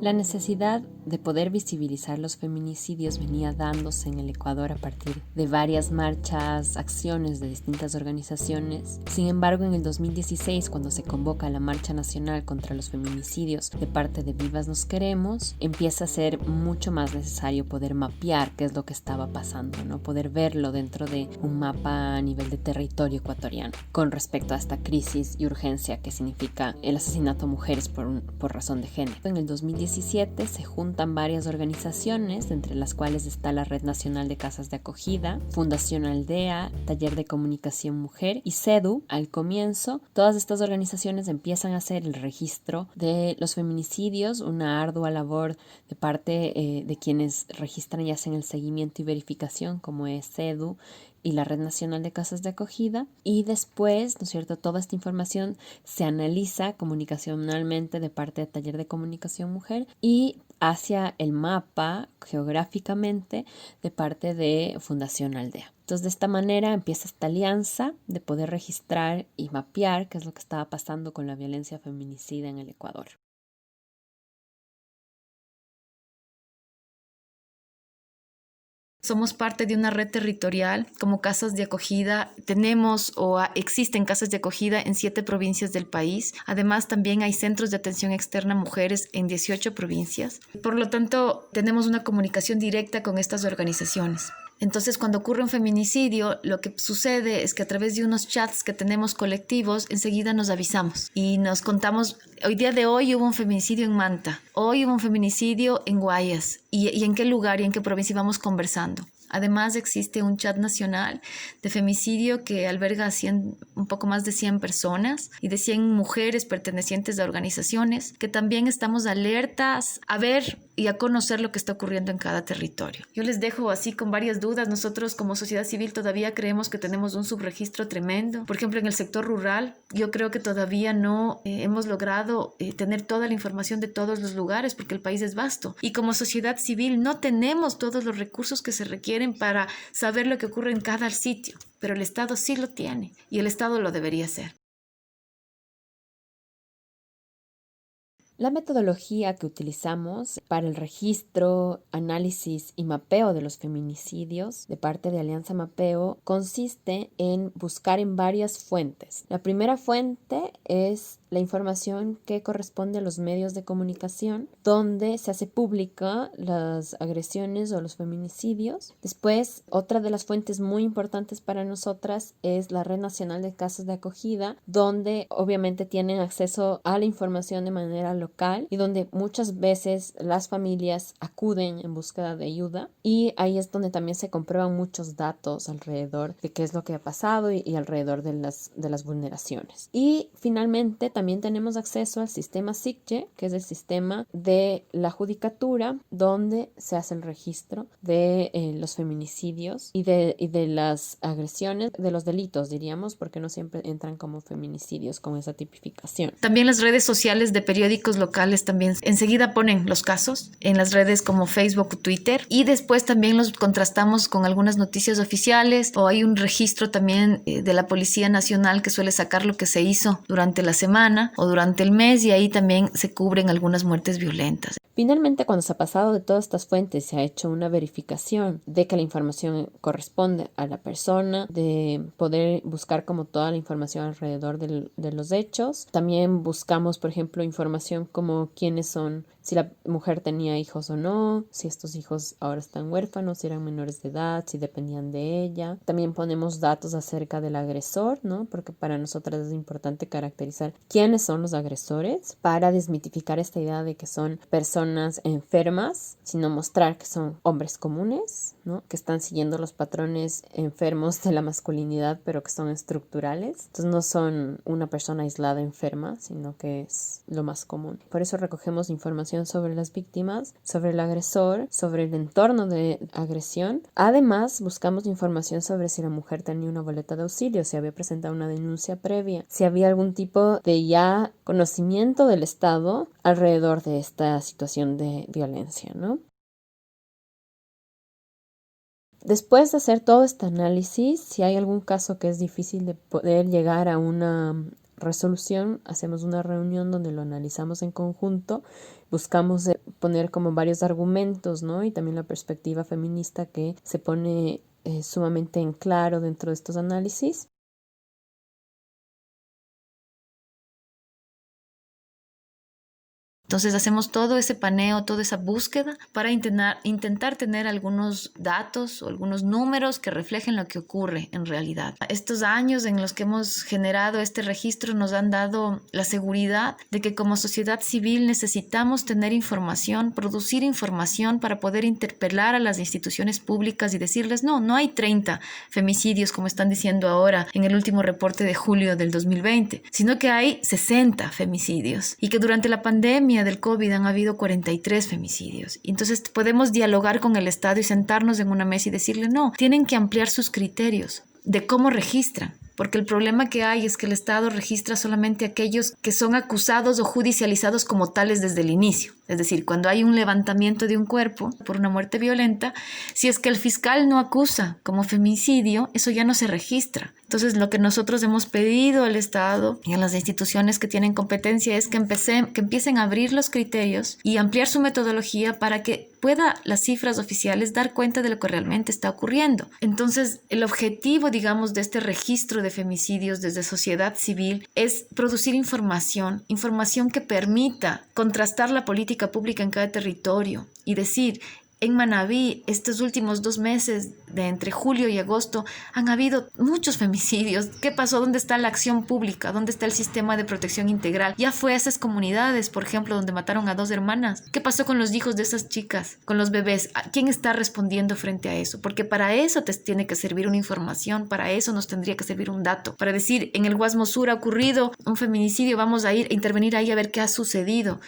La necesidad de poder visibilizar los feminicidios venía dándose en el Ecuador a partir de varias marchas, acciones de distintas organizaciones. Sin embargo, en el 2016, cuando se convoca la Marcha Nacional contra los Feminicidios de parte de Vivas Nos Queremos, empieza a ser mucho más necesario poder mapear qué es lo que estaba pasando, ¿no? Poder verlo dentro de un mapa a nivel de territorio ecuatoriano con respecto a esta crisis y urgencia que significa el asesinato a mujeres por razón de género. En el 2017 se juntan varias organizaciones, entre las cuales está la Red Nacional de Casas de Acogida, Fundación Aldea, Taller de Comunicación Mujer y CEDU. Al comienzo, todas estas organizaciones empiezan a hacer el registro de los feminicidios, una ardua labor de parte de quienes registran y hacen el seguimiento y verificación, como es CEDU y la Red Nacional de Casas de Acogida, y después, ¿no es cierto?, toda esta información se analiza comunicacionalmente de parte del Taller de Comunicación Mujer y hacia el mapa geográficamente de parte de Fundación Aldea. Entonces, de esta manera empieza esta alianza de poder registrar y mapear qué es lo que estaba pasando con la violencia feminicida en el Ecuador. Somos parte de una red territorial como casas de acogida. Existen casas de acogida en 7 provincias del país. Además, también hay centros de atención externa a mujeres en 18 provincias. Por lo tanto, tenemos una comunicación directa con estas organizaciones. Entonces, cuando ocurre un feminicidio, lo que sucede es que a través de unos chats que tenemos colectivos, enseguida nos avisamos y nos contamos, día de hoy hubo un feminicidio en Manta, hoy hubo un feminicidio en Guayas, y en qué lugar y en qué provincia, y vamos conversando. Además, existe un chat nacional de femicidio que alberga un poco más de 100 personas y de 100 mujeres pertenecientes a organizaciones que también estamos alertas a ver y a conocer lo que está ocurriendo en cada territorio. Yo les dejo así con varias dudas. Nosotros como sociedad civil todavía creemos que tenemos un subregistro tremendo. Por ejemplo, en el sector rural, yo creo que todavía no hemos logrado tener toda la información de todos los lugares porque el país es vasto. Y como sociedad civil no tenemos todos los recursos que se requieren para saber lo que ocurre en cada sitio. Pero el Estado sí lo tiene y el Estado lo debería hacer. La metodología que utilizamos para el registro, análisis y mapeo de los feminicidios de parte de Alianza Mapeo consiste en buscar en varias fuentes. La primera fuente es la información que corresponde a los medios de comunicación, donde se hace pública las agresiones o los feminicidios. Después, otra de las fuentes muy importantes para nosotras es la Red Nacional de Casas de Acogida, donde obviamente tienen acceso a la información de manera local y donde muchas veces las familias acuden en búsqueda de ayuda, y ahí es donde también se comprueban muchos datos alrededor de qué es lo que ha pasado y alrededor de las vulneraciones. Y finalmente también tenemos acceso al sistema SICJE, que es el sistema de la judicatura, donde se hace el registro de los feminicidios y de las agresiones, de los delitos, diríamos, porque no siempre entran como feminicidios con esa tipificación. También las redes sociales de periódicos locales también enseguida ponen los casos en las redes como Facebook o Twitter, y después también los contrastamos con algunas noticias oficiales, o hay un registro también de la Policía Nacional que suele sacar lo que se hizo durante la semana o durante el mes, y ahí también se cubren algunas muertes violentas. Finalmente, cuando se ha pasado de todas estas fuentes, se ha hecho una verificación de que la información corresponde a la persona, de poder buscar como toda la información alrededor de los hechos. También buscamos, por ejemplo, información como quiénes son, si la mujer tenía hijos o no, si estos hijos ahora están huérfanos, si eran menores de edad, si dependían de ella. También ponemos datos acerca del agresor, ¿no? Porque para nosotras es importante caracterizar quiénes son los agresores para desmitificar esta idea de que son personas enfermas, sino mostrar que son hombres comunes, ¿no? Que están siguiendo los patrones enfermos de la masculinidad, pero que son estructurales. Entonces no son una persona aislada enferma, sino que es lo más común. Por eso recogemos información sobre las víctimas, sobre el agresor, sobre el entorno de agresión. Además, buscamos información sobre si la mujer tenía una boleta de auxilio, si había presentado una denuncia previa, si había algún tipo de ya conocimiento del Estado alrededor de esta situación de violencia, ¿no? Después de hacer todo este análisis, si hay algún caso que es difícil de poder llegar a una resolución, hacemos una reunión donde lo analizamos en conjunto, buscamos poner como varios argumentos, ¿no? Y también la perspectiva feminista que se pone sumamente en claro dentro de estos análisis. Entonces hacemos todo ese paneo, toda esa búsqueda para intentar tener algunos datos o algunos números que reflejen lo que ocurre en realidad. Estos años en los que hemos generado este registro nos han dado la seguridad de que como sociedad civil necesitamos tener información, producir información para poder interpelar a las instituciones públicas y decirles no hay 30 femicidios como están diciendo ahora en el último reporte de julio del 2020, sino que hay 60 femicidios y que durante la pandemia del COVID han habido 43 femicidios. Y entonces podemos dialogar con el Estado y sentarnos en una mesa y decirle, no, tienen que ampliar sus criterios de cómo registran. Porque el problema que hay es que el Estado registra solamente aquellos que son acusados o judicializados como tales desde el inicio. Es decir, cuando hay un levantamiento de un cuerpo por una muerte violenta, si es que el fiscal no acusa como femicidio, eso ya no se registra. Entonces, lo que nosotros hemos pedido al Estado y a las instituciones que tienen competencia es que empiecen a abrir los criterios y ampliar su metodología para que pueda las cifras oficiales dar cuenta de lo que realmente está ocurriendo. Entonces, el objetivo, digamos, de este registro de femicidios desde sociedad civil es producir información que permita contrastar la política pública en cada territorio y decir, en Manabí, estos últimos 2 meses, de entre julio y agosto, han habido muchos femicidios. ¿Qué pasó? ¿Dónde está la acción pública? ¿Dónde está el sistema de protección integral? Ya fue a esas comunidades, por ejemplo, donde mataron a 2 hermanas. ¿Qué pasó con los hijos de esas chicas? Con los bebés. ¿Quién está respondiendo frente a eso? Porque para eso te tiene que servir una información, para eso nos tendría que servir un dato. Para decir, en el Guasmo Sur ha ocurrido un feminicidio, vamos a ir a intervenir ahí a ver qué ha sucedido.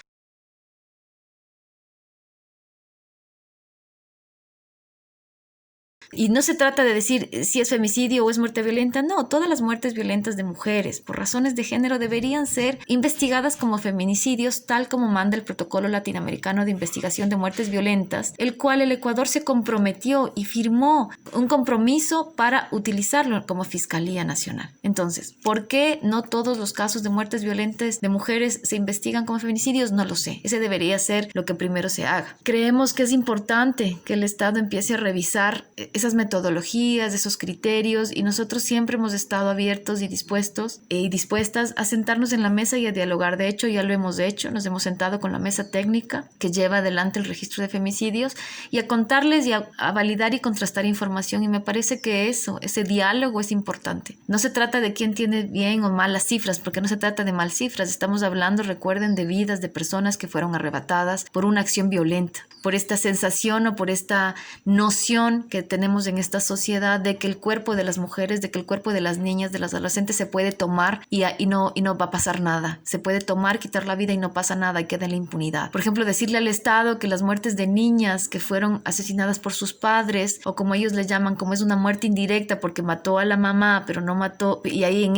Y no se trata de decir si es femicidio o es muerte violenta, no, todas las muertes violentas de mujeres por razones de género deberían ser investigadas como feminicidios, tal como manda el Protocolo Latinoamericano de Investigación de Muertes Violentas, el cual el Ecuador se comprometió y firmó un compromiso para utilizarlo como Fiscalía Nacional. Entonces, ¿por qué no todos los casos de muertes violentas de mujeres se investigan como feminicidios? No lo sé, ese debería ser lo que primero se haga. Creemos que es importante que el Estado empiece a revisar esas metodologías, esos criterios, y nosotros siempre hemos estado abiertos y dispuestos y dispuestas a sentarnos en la mesa y a dialogar. De hecho, ya lo hemos hecho, nos hemos sentado con la mesa técnica que lleva adelante el registro de femicidios y a contarles y a validar y contrastar información, y me parece que ese diálogo es importante. No se trata de quién tiene bien o mal las cifras, porque no se trata de mal cifras, estamos hablando, recuerden, de vidas de personas que fueron arrebatadas por una acción violenta, por esta sensación o por esta noción que tenemos en esta sociedad de que el cuerpo de las mujeres, de que el cuerpo de las niñas, de las adolescentes se puede tomar y no va a pasar nada. Se puede tomar, quitar la vida y no pasa nada y queda en la impunidad. Por ejemplo, decirle al Estado que las muertes de niñas que fueron asesinadas por sus padres, o como ellos le llaman, como es una muerte indirecta porque mató a la mamá, pero no mató, y ahí en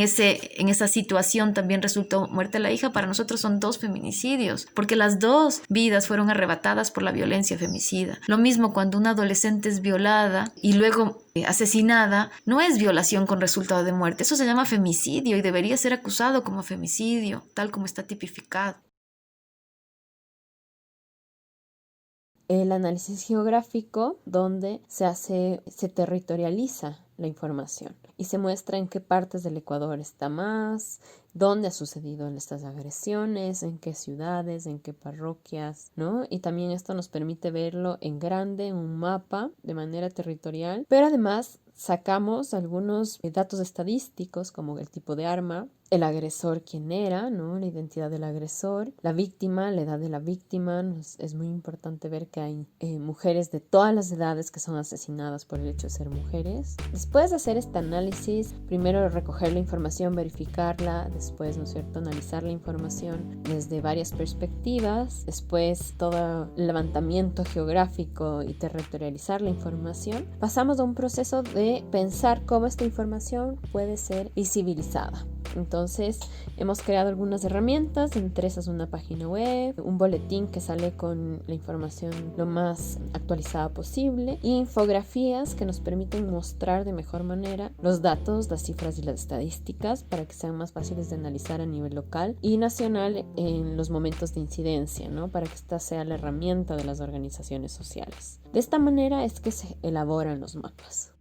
esa situación también resultó muerte la hija, para nosotros son 2 feminicidios, porque las 2 vidas fueron arrebatadas por la violencia femicida. Lo mismo cuando una adolescente es violada y luego asesinada, no es violación con resultado de muerte, eso se llama femicidio y debería ser acusado como femicidio, tal como está tipificado. El análisis geográfico, donde se territorializa la información y se muestra en qué partes del Ecuador está más, dónde ha sucedido estas agresiones, en qué ciudades, en qué parroquias, ¿no? Y también esto nos permite verlo en grande, en un mapa, de manera territorial, pero además sacamos algunos datos estadísticos como el tipo de arma, el agresor quién era, ¿no? La identidad del agresor, la víctima, la edad de la víctima. Es muy importante ver que hay mujeres de todas las edades que son asesinadas por el hecho de ser mujeres. Después de hacer este análisis, primero recoger la información, verificarla, después, ¿no es cierto?, analizar la información desde varias perspectivas, después todo el levantamiento geográfico y territorializar la información, pasamos a un proceso de pensar cómo esta información puede ser visibilizada. Entonces hemos creado algunas herramientas, entre esas una página web, un boletín que sale con la información lo más actualizada posible y infografías que nos permiten mostrar de mejor manera los datos, las cifras y las estadísticas para que sean más fáciles de analizar a nivel local y nacional en los momentos de incidencia, ¿no? Para que esta sea la herramienta de las organizaciones sociales. De esta manera es que se elaboran los mapas.